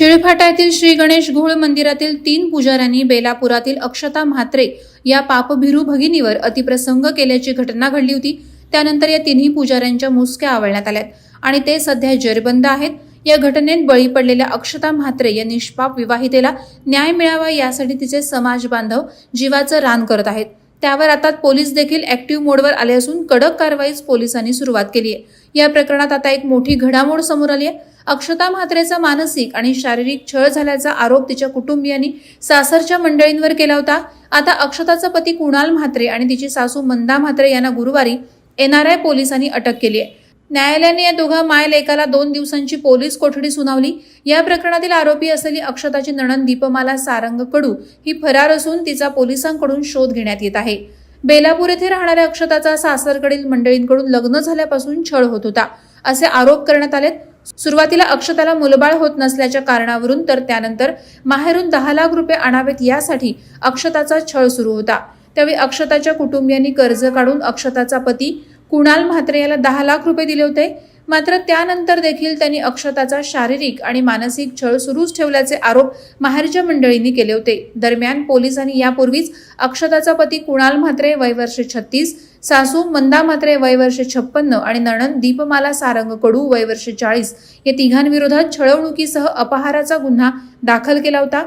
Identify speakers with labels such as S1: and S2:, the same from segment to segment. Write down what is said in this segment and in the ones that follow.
S1: शिळफाटा येथील श्री गणेश घोळ मंदिरातील 3 पुजाऱ्यांनी बेलापुरातील अक्षता म्हात्रे या पापभिरू भगिनीवर अतिप्रसंग केल्याची घटना घडली होती। त्यानंतर या तिन्ही पुजाऱ्यांच्या मुसक्या आवळण्यात आल्यात आणि ते सध्या जेरबंद आहेत। या घटनेत बळी पडलेल्या अक्षता म्हात्रे या निष्पाप विवाहितेला न्याय मिळावा यासाठी तिचे समाज बांधव जीवाचं रान करत आहेत। त्यावर आता पोलीस देखील ऍक्टिव्ह मोडवर आले असून कडक कारवाईस पोलिसांनी सुरुवात केली आहे। या प्रकरणात आता एक मोठी घडामोड समोर आली आहे। अक्षता म्हात्रेचा मानसिक आणि शारीरिक छळ झाल्याचा आरोप तिच्या कुटुंबियांनी सासरच्या मंडळींवर केला होता। आता अक्षताचा पती कुणाल म्हात्रे आणि तिची सासू मंदा म्हात्रे यांना गुरुवारी NRI पोलिसांनी अटक केली आहे। न्यायालयाने या दोघा मायलेकाला 2 दिवसांची पोलीस कोठडी सुनावली। या प्रकरणातील आरोपी असलेली अक्षताची नणंद दीपमाला सारंग कडू ही फरार असून तिचा पोलिसांकडून शोध घेण्यात येत आहे। बेलापूर येथे राहणाऱ्या अक्षताचा सासरकडील मंडळींकडून लग्न झाल्यापासून छळ होत होता असे आरोप करण्यात आले। सुरुवातीला अक्षताला मुलबाळ होत नसल्याच्या कारणावरून तर त्यानंतर माहेरून 10 लाख रुपये आणावेत यासाठी अक्षताचा छळ सुरू होता। त्यावेळी अक्षताच्या कुटुंबियांनी कर्ज काढून अक्षताचा पती कुणाल म्हात्रे याला 10 लाख रुपये दिले होते। मात्र त्यानंतर देखील त्यांनी अक्षताचा शारीरिक आणि मानसिक छळ सुरूच ठेवल्याचे आरोप माहेरच्या मंडळींनी केले होते। दरम्यान पोलिसांनी यापूर्वीच अक्षताचा पती कुणाल म्हात्रे वय वर्ष 36, सासू मंदा म्हात्रे वय वर्ष 56 आणि नणंद दीपमाला सारंग कडू वय वर्ष 40 या तिघांविरोधात छळवणुकीसह अपहाराचा गुन्हा दाखल केला होता।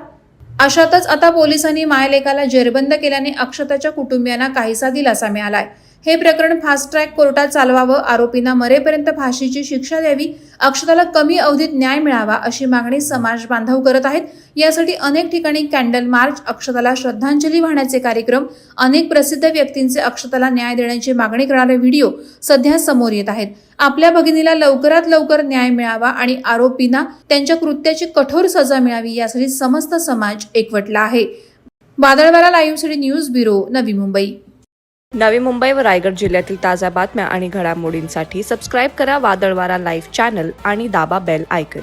S1: अशातच आता पोलिसांनी मायलेकाला जेरबंद केल्याने अक्षताच्या कुटुंबियांना काहीसा दिलासा मिळालाय। हे प्रकरण फास्ट ट्रॅक कोर्टात चालवावं, आरोपींना मरेपर्यंत फाशीची शिक्षा द्यावी, अक्षताला कमी अवधीत न्याय मिळावा अशी मागणी समाज बांधव करत आहेत। यासाठी अनेक ठिकाणी कॅन्डल मार्च, अक्षताला श्रद्धांजली वाहण्याचे कार्यक्रम, अनेक प्रसिद्ध व्यक्तींचे अक्षताला न्याय देण्याची मागणी करणारे व्हिडिओ सध्या समोर येत आहेत। आपल्या भगिनीला लवकरात लवकर न्याय मिळावा आणि आरोपींना त्यांच्या कृत्याची कठोर सजा मिळावी यासाठी समस्त समाज एकवटला आहे। वादळवारा live city news bureau, Navi Mumbai.
S2: Navi Mumbai व रायगड जिल्ह्यातील ताज्या बातम्या आणि घडामोडींसाठी सबस्क्राईब करा वादळवारा लाईव्ह चॅनल आणि दाबा बेल आयकॉन।